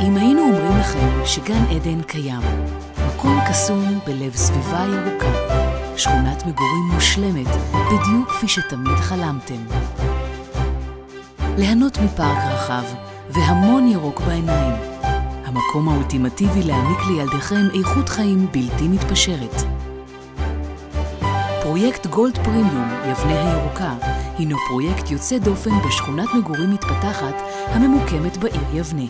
אם היינו אומרים לכם שגן עדן קיים, מקום קסום בלב סביבה ירוקה, שכונת מגורים מושלמת בדיוק כפי שתמיד חלמתם. ליהנות מפארק רחב והמון ירוק בעיניים. המקום האולטימטיבי להעניק לילדיכם איכות חיים בלתי מתפשרת. פרויקט גולד פרימיום יבנה הירוקה הינו פרויקט יוצא דופן בשכונת מגורים מתפתחת הממוקמת בעיר יבנה.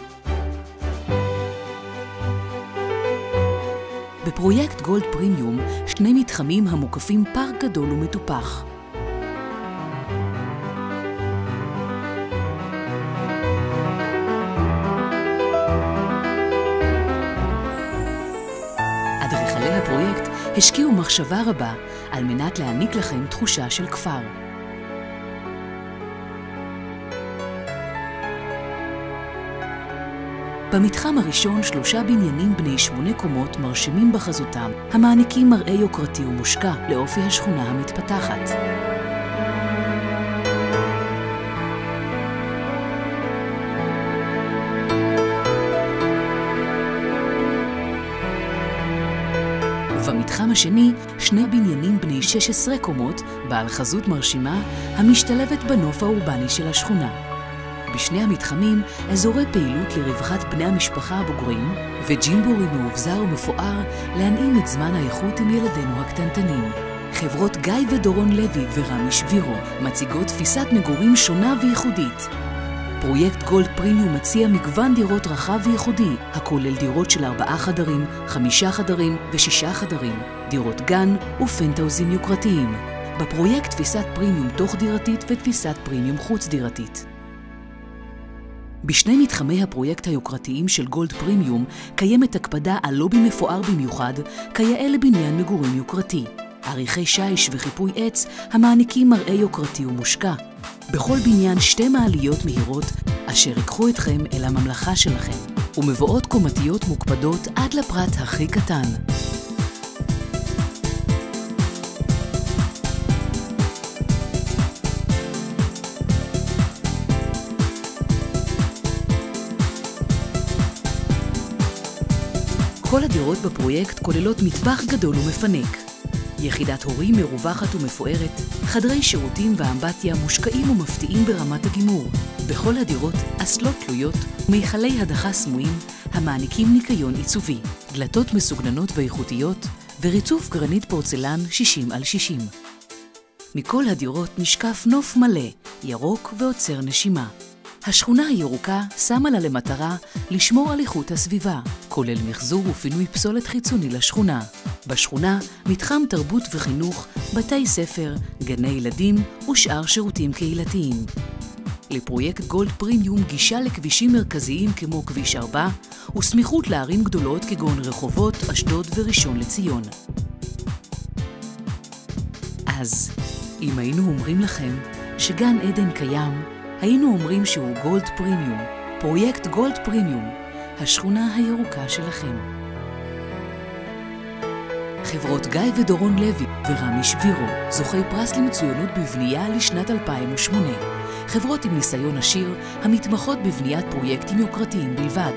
בפרויקט גולד פרימיום שני מתחמים המוקפים פארק גדול ומטופח. אדריכלי הפרויקט השקיעו מחשבה רבה על מנת להעניק לכם תחושה של כפר. במתחם הראשון 3 בניינים בני 8 קומות מרשימים בחזותם, המעניקים מראה יוקרתי ומושקע לאופי השכונה המתפתחת. במתחם השני 2 בניינים בני 16 קומות בעל חזות מרשימה המשתלבת בנוף האורבני של השכונה. בשני המתחמים אזורי פעילות לרווחת בני המשפחה הבוגרים וג'ימבורי מאובזר ומפואר להנעים את זמן האיכות עם ילדינו הקטנטנים. חברות גיא ודורון לוי ורמי שבירו מציגות תפיסת מגורים שונה וייחודית. פרויקט גולד פרימיום מציע מגוון דירות רחב וייחודי, הכולל דירות של 4 חדרים, 5 חדרים ו6 חדרים, דירות גן ופנטהאוזים יוקרתיים. בפרויקט תפיסת פרימיום תוך דירתית ותפיסת פרימיום חוץ דירתית. בשני מתחמי הפרויקט היוקרתיים של גולד פרימיום קיימת הקפדה על לובי מפואר במיוחד, כיאה לבניין מגורים יוקרתי. עריכי שיש וחיפוי עץ המעניקים מראה יוקרתי ומושקע. בכל בניין 2 מעליות מהירות אשר ייקחו אתכם אל הממלכה שלכם, ומבואות קומתיות מוקפדות עד לפרט הכי קטן. כל הדירות בפרויקט כוללות מטבח גדול ומפנק. יחידת הורים מרווחת ומפוארת, חדרי שירותים ואמבטיה מושקעים ומפתיעים ברמת הגימור. בכל הדירות אסלות תלויות ומיכלי הדחה סמויים המעניקים ניקיון עיצובי, דלתות מסוגננות ואיכותיות וריצוף גרנית פורצלן 60x60. מכל הדירות נשקף נוף מלא, ירוק ועוצר נשימה. השכונה הירוקה שמה לה למטרה לשמור על איכות הסביבה, כולל מחזור ופינוי פסולת חיצוני לשכונה. בשכונה מתחם תרבות וחינוך, בתי ספר, גני ילדים ושאר שירותים קהילתיים. לפרויקט גולד פרימיום גישה לכבישים מרכזיים כמו כביש 4 וסמיכות לערים גדולות כגון רחובות, אשדוד וראשון לציון. אז, אם היינו אומרים לכם שגן עדן קיים, היינו אומרים שהוא גולד פרימיום, פרויקט גולד פרימיום, השכונה הירוקה שלכם. חברות גיא ודורון לוי ורמי שבירו, זוכי פרס למצוינות בבנייה לשנת 2008. חברות עם ניסיון עשיר המתמחות בבניית פרויקטים יוקרתיים בלבד,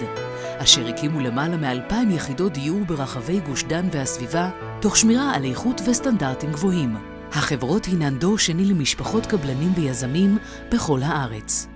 אשר הקימו למעלה מ2,000 יחידות דיור ברחבי גוש דן והסביבה, תוך שמירה על איכות וסטנדרטים גבוהים. החברות הינן דור שני למשפחות קבלנים ויזמים בכל הארץ.